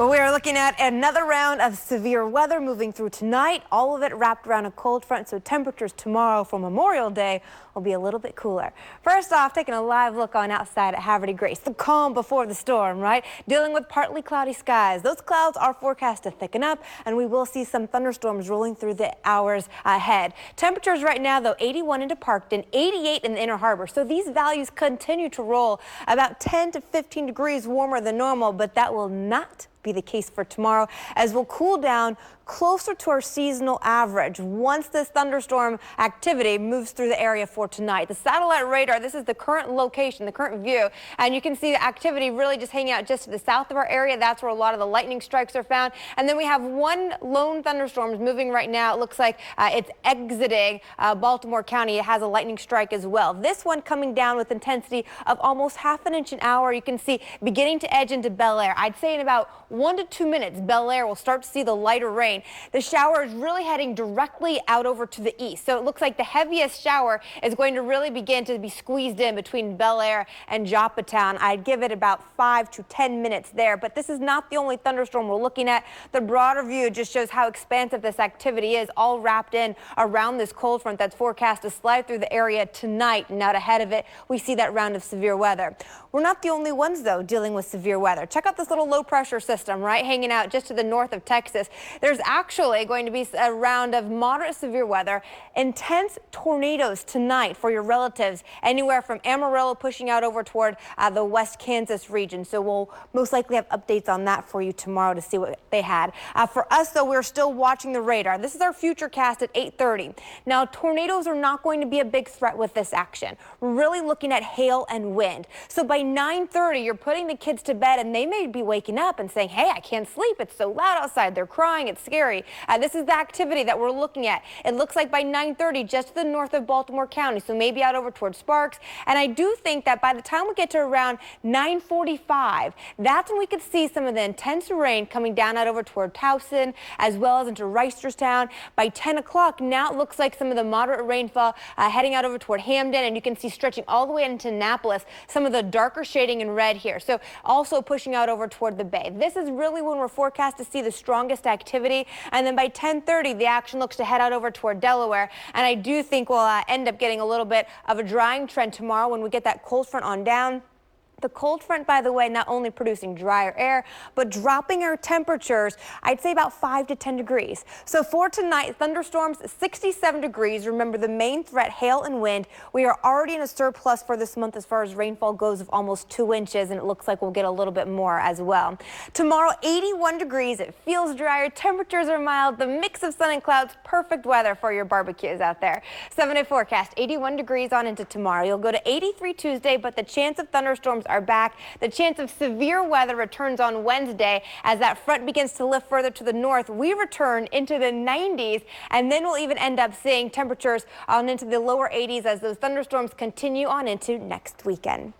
Well, we are looking at another round of severe weather moving through tonight, all of it wrapped around a cold front, so temperatures tomorrow for Memorial Day will be a little bit cooler. First off, taking a live look on outside at Haverty Grace, the calm before the storm, right? Dealing with partly cloudy skies. Those clouds are forecast to thicken up, and we will see some thunderstorms rolling through the hours ahead. Temperatures right now, though, 81 into Parkton, 88 in the Inner Harbor, so these values continue to roll about 10 to 15 degrees warmer than normal, but that will not be the case for tomorrow, as we'll cool down closer to our seasonal average once this thunderstorm activity moves through the area for tonight. The satellite radar, this is the current location, the current view, and you can see the activity really just hanging out just to the south of our area. That's where a lot of the lightning strikes are found. And then we have one lone thunderstorm moving right now. It looks like it's exiting Baltimore County. It has a lightning strike as well. This one coming down with intensity of almost ½ an inch an hour. You can see beginning to edge into Bel Air. I'd say in about 1 to 2 minutes, Bel Air will start to see the lighter rain. The shower is really heading directly out over to the east. So it looks like the heaviest shower is going to really begin to be squeezed in between Bel Air and Joppatown. I'd give it about 5 to 10 minutes there. But this is not the only thunderstorm we're looking at. The broader view just shows how expansive this activity is, all wrapped in around this cold front that's forecast to slide through the area tonight. And out ahead of it, we see that round of severe weather. We're not the only ones, though, dealing with severe weather. Check out this little low pressure system, right, hanging out just to the north of Texas. There's actually going to be a round of moderate severe weather, intense tornadoes tonight for your relatives, anywhere from Amarillo pushing out over toward the West Kansas region. So we'll most likely have updates on that for you tomorrow to see what they had. For us, though, we're still watching the radar. This is our future cast at 8:30. Now, tornadoes are not going to be a big threat with this action. We're really looking at hail and wind. So by 9:30, you're putting the kids to bed, and they may be waking up and saying, hey, I can't sleep. It's so loud outside. They're crying. It's scary. This is the activity that we're looking at. It looks like by 9:30, just to the north of Baltimore County, so maybe out over towards Sparks. And I do think that by the time we get to around 9:45, that's when we could see some of the intense rain coming down out over toward Towson, as well as into Reisterstown. By 10 o'clock, now it looks like some of the moderate rainfall heading out over toward Hamden, and you can see stretching all the way into Annapolis, some of the darker shading in red here. So also pushing out over toward the bay. This is really when we're forecast to see the strongest activity. And then by 10:30, the action looks to head out over toward Delaware. And I do think we'll end up getting a little bit of a drying trend tomorrow when we get that cold front on down. The cold front, by the way, not only producing drier air, but dropping our temperatures, I'd say about 5 to 10 degrees. So for tonight, thunderstorms, 67 degrees. Remember, the main threat, hail and wind. We are already in a surplus for this month as far as rainfall goes of almost 2 inches, and it looks like we'll get a little bit more as well. Tomorrow, 81 degrees. It feels drier. Temperatures are mild. The mix of sun and clouds, perfect weather for your barbecues out there. 7-day forecast, 81 degrees on into tomorrow. You'll go to 83 Tuesday, but the chance of thunderstorms are back. The chance of severe weather returns on Wednesday as that front begins to lift further to the north. We return into the 90s, and then we'll even end up seeing temperatures on into the lower 80s as those thunderstorms continue on into next weekend.